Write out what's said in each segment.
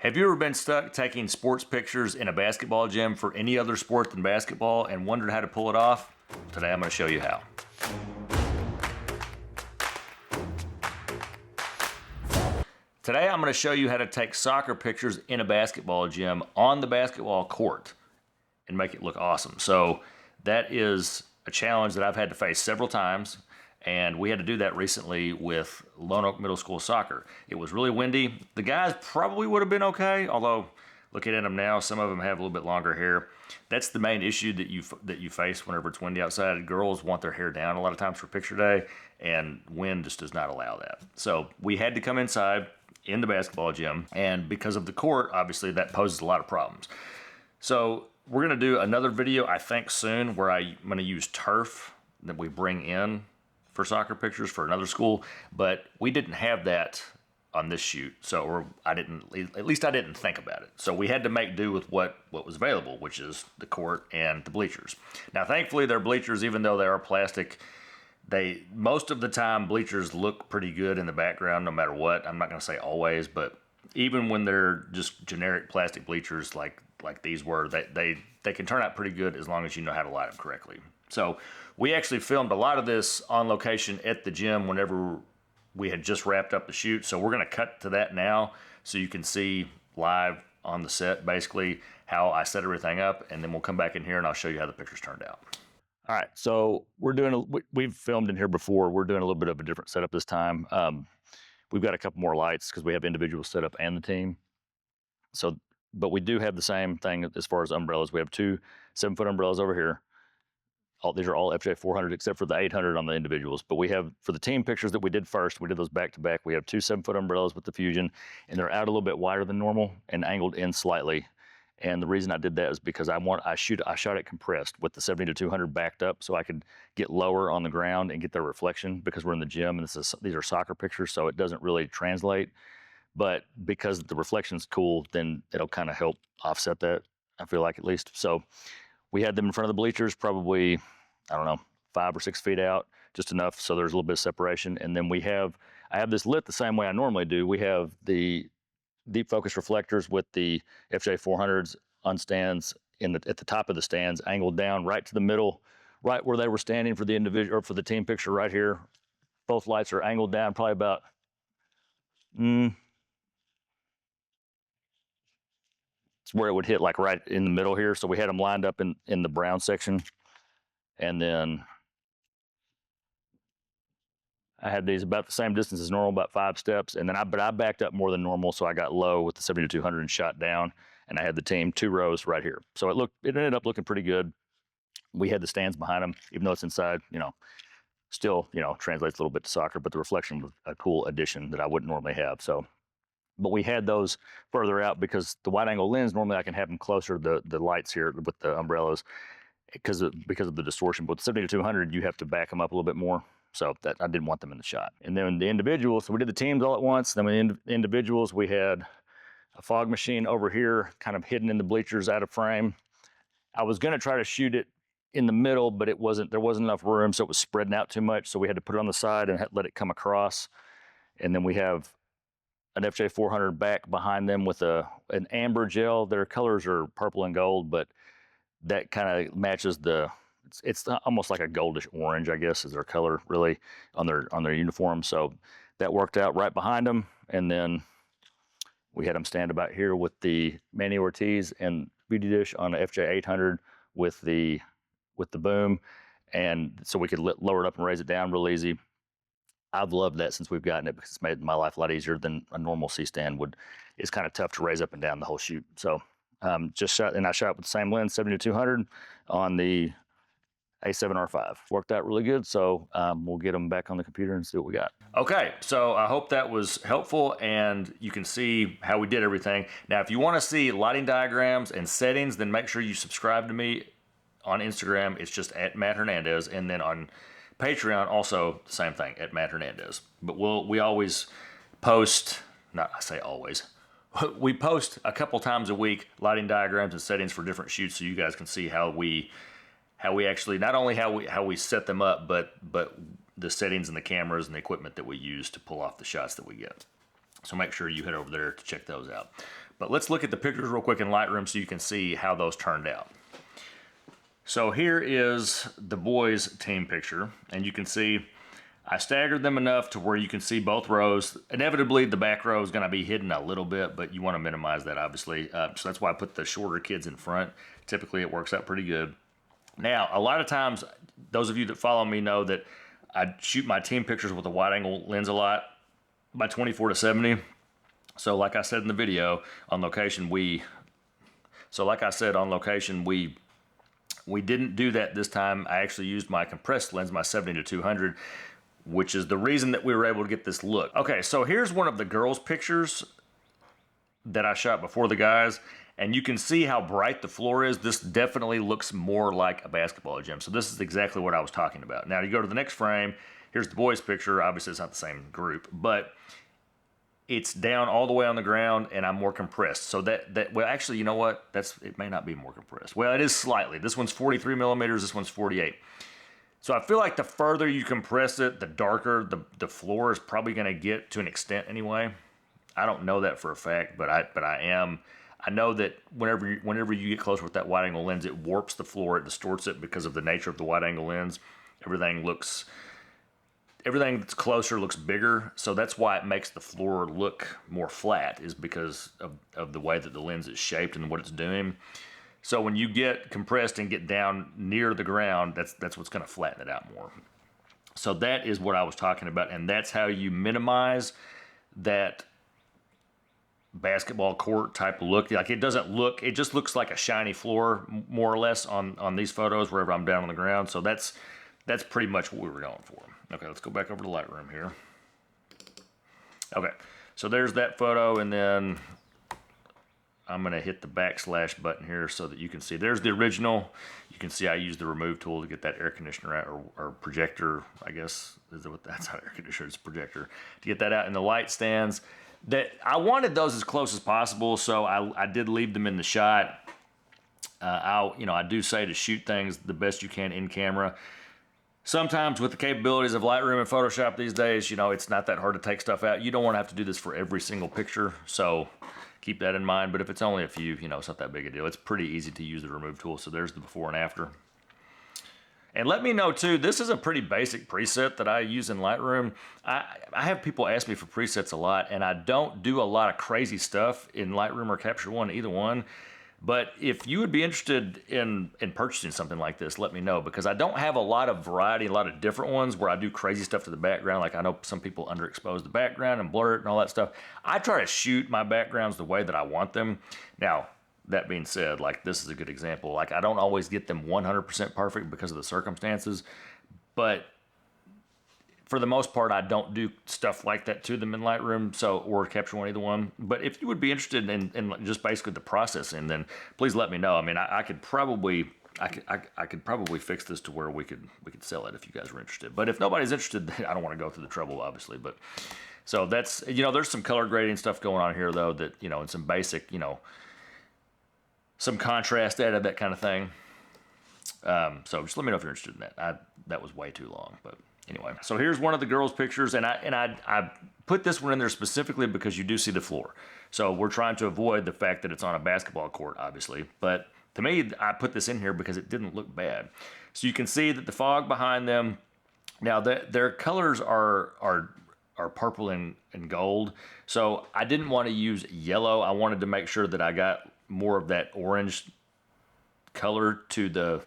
Have you ever been stuck taking sports pictures in a basketball gym for any other sport than basketball and wondered how to pull it off? Today I'm going to show you how. Today I'm going to show you how to take soccer pictures in a basketball gym on the basketball court and make it look awesome. So that is a challenge that I've had to face several times, and we had to do that recently with Lone Oak Middle School soccer. It was really windy. The guys probably would have been okay, although looking at them now, some of them have a little bit longer hair. That's the main issue that you face whenever it's windy outside. Girls want their hair down a lot of times for picture day, and wind just does not allow that. So we had to come inside in the basketball gym, and because of the court, obviously that poses a lot of problems. So we're gonna do another video, I think soon, where I'm gonna use turf that we bring in for soccer pictures for another school, but we didn't have that on this shoot, so at least I didn't think about it. So we had to make do with what was available, which is the court and the bleachers. Now, thankfully, they're bleachers, even though they are plastic. Most of the time, bleachers look pretty good in the background, no matter what. I'm not gonna say always, but even when they're just generic plastic bleachers like these were, they can turn out pretty good as long as you know how to light them correctly. So we actually filmed a lot of this on location at the gym whenever we had just wrapped up the shoot. So we're gonna cut to that now so you can see live on the set basically how I set everything up, and then we'll come back in here and I'll show you how the pictures turned out. All right, so we've filmed in here before. We're doing a little bit of a different setup this time. We've got a couple more lights because we have individual setup and the team. So, but we do have the same thing as far as umbrellas. We have two 7-foot umbrellas over here. These are all FJ 400 except for the 800 on the individuals. But we have, for the team pictures that we did first, we did those back to back. We have two 7-foot umbrellas with the Fusion, and they're out a little bit wider than normal and angled in slightly. And the reason I did that is because I shot it compressed with the 70-200 backed up so I could get lower on the ground and get their reflection, because we're in the gym and these are soccer pictures, so it doesn't really translate. But because the reflection's cool, then it'll kind of help offset that, I feel like, at least. So we had them in front of the bleachers, probably, I don't know, 5 or 6 feet out, just enough so there's a little bit of separation. And then I have this lit the same way I normally do. We have the deep focus reflectors with the FJ 400s on stands at the top of the stands, angled down right to the middle, right where they were standing for the individual or for the team picture right here. Both lights are angled down probably about it's where it would hit, like right in the middle here. So we had them lined up in the brown section, and then I had these about the same distance as normal, about 5 steps, and then I backed up more than normal, so I got low with the 70-200 and shot down, and I had the team 2 rows right here. So it ended up looking pretty good. We had the stands behind them, even though it's inside, still, translates a little bit to soccer, but the reflection was a cool addition that I wouldn't normally have. So, but we had those further out because the wide angle lens, normally I can have them closer, the lights here with the umbrellas, because of the distortion. But with 70-200, you have to back them up a little bit more. So that I didn't want them in the shot. And then the individuals, so we did the teams all at once. Then with the individuals, we had a fog machine over here, kind of hidden in the bleachers out of frame. I was gonna try to shoot it in the middle, but there wasn't enough room, so it was spreading out too much. So we had to put it on the side and let it come across. And then we have an FJ 400 back behind them with an amber gel. Their colors are purple and gold, but that kind of matches it's almost like a goldish orange, I guess, is their color really on their uniform. So that worked out right behind them. And then we had them stand about here with the Manny Ortiz and Beauty Dish on the FJ 800 with the boom. And so we could lower it up and raise it down real easy. I've loved that since we've gotten it, because it's made my life a lot easier than a normal C-stand would. It's kind of tough to raise up and down the whole shoot. So I shot with the same lens, 70-200 on the A7R5. Worked out really good, so we'll get them back on the computer and see what we got. Okay, so I hope that was helpful and you can see how we did everything. Now, if you want to see lighting diagrams and settings, then make sure you subscribe to me on Instagram. It's just at Matt Hernandez, and then on Patreon, also the same thing, at Matt Hernandez. But we always post, I say always, we post a couple times a week lighting diagrams and settings for different shoots, so you guys can see how we actually, not only how we set them up, but the settings and the cameras and the equipment that we use to pull off the shots that we get. So make sure you head over there to check those out. But let's look at the pictures real quick in Lightroom so you can see how those turned out. So here is the boys' team picture, and you can see I staggered them enough to where you can see both rows. Inevitably, the back row is going to be hidden a little bit, but you want to minimize that, obviously. So that's why I put the shorter kids in front. Typically, it works out pretty good. Now, a lot of times, those of you that follow me know that I shoot my team pictures with a wide-angle lens a lot, by 24 to 70. So like I said in the video, on location, we didn't do that this time. I actually used my compressed lens, my 70 to 200, which is the reason that we were able to get this look. Okay, so here's one of the girls' pictures that I shot before the guys, and you can see how bright the floor is. This definitely looks more like a basketball gym. So this is exactly what I was talking about. Now you go to the next frame, here's the boys' picture. Obviously it's not the same group, but it's down all the way on the ground and I'm more compressed. So well, actually, you know what? It may not be more compressed. Well, it is slightly. This one's 43 millimeters, this one's 48. So I feel like the further you compress it, the darker the floor is probably gonna get, to an extent anyway. I don't know that for a fact, but I know that whenever you get closer with that wide angle lens, it warps the floor, it distorts it because of the nature of the wide angle lens. Everything that's closer looks bigger, so that's why it makes the floor look more flat, is because of the way that the lens is shaped and what it's doing. So when you get compressed and get down near the ground, that's what's going to flatten it out more. So that is what I was talking about, and that's how you minimize that basketball court type look. Like, it just looks like a shiny floor more or less on these photos wherever I'm down on the ground. So that's pretty much what we were going for. Okay, let's go back over to Lightroom here. Okay, so there's that photo, and then I'm gonna hit the backslash button here so that you can see. There's the original. You can see I used the remove tool to get that air conditioner out, or projector, I guess. That's not air conditioner, it's projector. To get that out, and the light stands. I wanted those as close as possible, so I did leave them in the shot. I do say to shoot things the best you can in camera. Sometimes with the capabilities of Lightroom and Photoshop these days, it's not that hard to take stuff out. You don't want to have to do this for every single picture, so keep that in mind. But if it's only a few, it's not that big a deal. It's pretty easy to use the remove tool. So there's the before and after. And let me know too, this is a pretty basic preset that I use in Lightroom. I have people ask me for presets a lot, and I don't do a lot of crazy stuff in Lightroom or Capture One, either one. But if you would be interested in purchasing something like this, let me know, because I don't have a lot of variety, a lot of different ones where I do crazy stuff to the background. Like, I know some people underexpose the background and blur it and all that stuff. I try to shoot my backgrounds the way that I want them. Now, that being said, like, this is a good example. Like, I don't always get them 100% perfect because of the circumstances, but for the most part, I don't do stuff like that to them in Lightroom, or Capture One, either one. But if you would be interested in just basically the processing, then please let me know. I mean, I could probably fix this to where we could sell it if you guys were interested. But if nobody's interested, then I don't want to go through the trouble, obviously. But so that's, there's some color grading stuff going on here though, that, and some basic, some contrast added, that kind of thing. So just let me know if you're interested in that. That was way too long, but anyway. So here's one of the girls' pictures, and I put this one in there specifically because you do see the floor. So we're trying to avoid the fact that it's on a basketball court, obviously. But to me, I put this in here because it didn't look bad. So you can see that the fog behind them. Now their colors are purple and gold. So I didn't want to use yellow. I wanted to make sure that I got more of that orange color to the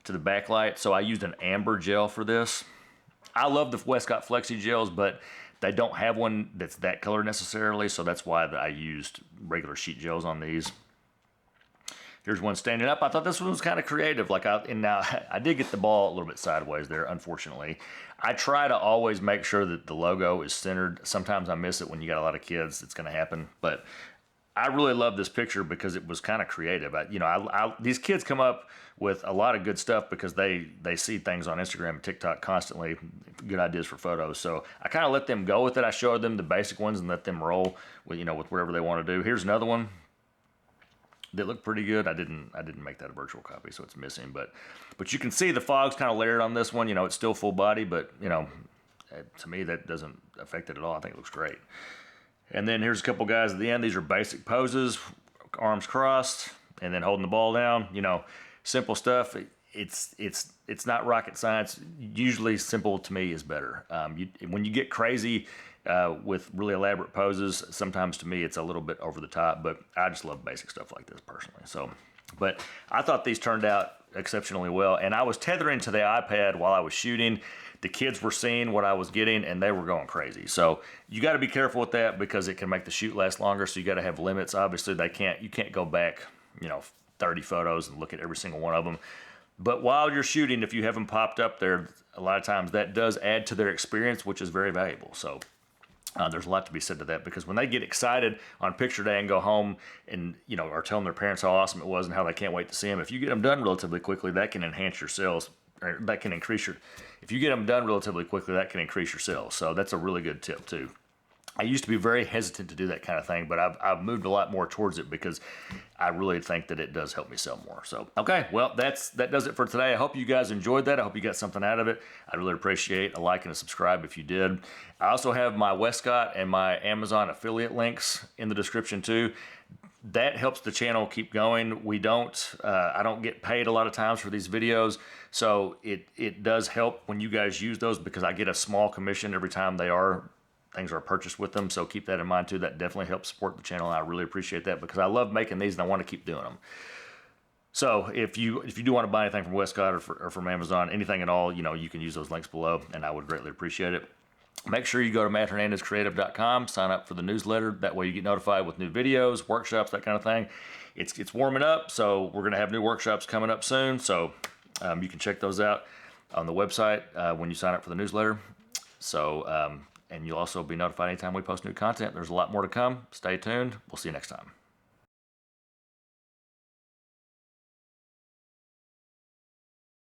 backlight. So I used an amber gel for this. I love the Westcott Flexi gels, but they don't have one that's that color necessarily, so that's why I used regular sheet gels on these. Here's one standing up. I thought this one was kind of creative. Now I did get the ball a little bit sideways there, unfortunately. I try to always make sure that the logo is centered. Sometimes I miss it when you got a lot of kids. It's going to happen, but I really love this picture because it was kind of creative. These kids come up with a lot of good stuff because they see things on Instagram and TikTok constantly, good ideas for photos. So I kind of let them go with it. I showed them the basic ones and let them roll with whatever they want to do. Here's another one that looked pretty good. I didn't make that a virtual copy, so it's missing. But you can see the fog's kind of layered on this one. It's still full body, but to me that doesn't affect it at all. I think it looks great. And then here's a couple guys at the end. These are basic poses, arms crossed, and then holding the ball down. You know, simple stuff. It's not rocket science. Usually simple to me is better. When you get crazy with really elaborate poses, sometimes to me it's a little bit over the top, but I just love basic stuff like this personally. So, but I thought these turned out exceptionally well, and I was tethering to the iPad while I was shooting. The kids were seeing what I was getting and they were going crazy. So you got to be careful with that because it can make the shoot last longer. So you got to have limits. Obviously you can't go back, 30 photos and look at every single one of them. But while you're shooting, if you have them popped up there, a lot of times that does add to their experience, which is very valuable. So there's a lot to be said to that, because when they get excited on picture day and go home and, are telling their parents how awesome it was and how they can't wait to see them, if you get them done relatively quickly, that can enhance your sales, or that can increase if you get them done relatively quickly, that can increase your sales. So that's a really good tip too. I used to be very hesitant to do that kind of thing, but I've moved a lot more towards it because I really think that it does help me sell more. So, okay, well, that does it for today. I hope you guys enjoyed that. I hope you got something out of it. I'd really appreciate a like and a subscribe if you did. I also have my Westcott and my Amazon affiliate links in the description too. That helps the channel keep going. I don't get paid a lot of times for these videos, so it does help when you guys use those because I get a small commission every time things are purchased with them. So keep that in mind too. That definitely helps support the channel. I really appreciate that because I love making these and I want to keep doing them. So if you do want to buy anything from Westcott or from Amazon, anything at all, you can use those links below and I would greatly appreciate it. Make sure you go to matthernandezcreative.com, sign up for the newsletter. That way you get notified with new videos, workshops, that kind of thing. It's warming up, so we're going to have new workshops coming up soon. So you can check those out on the website when you sign up for the newsletter. So, and you'll also be notified anytime we post new content. There's a lot more to come. Stay tuned. We'll see you next time.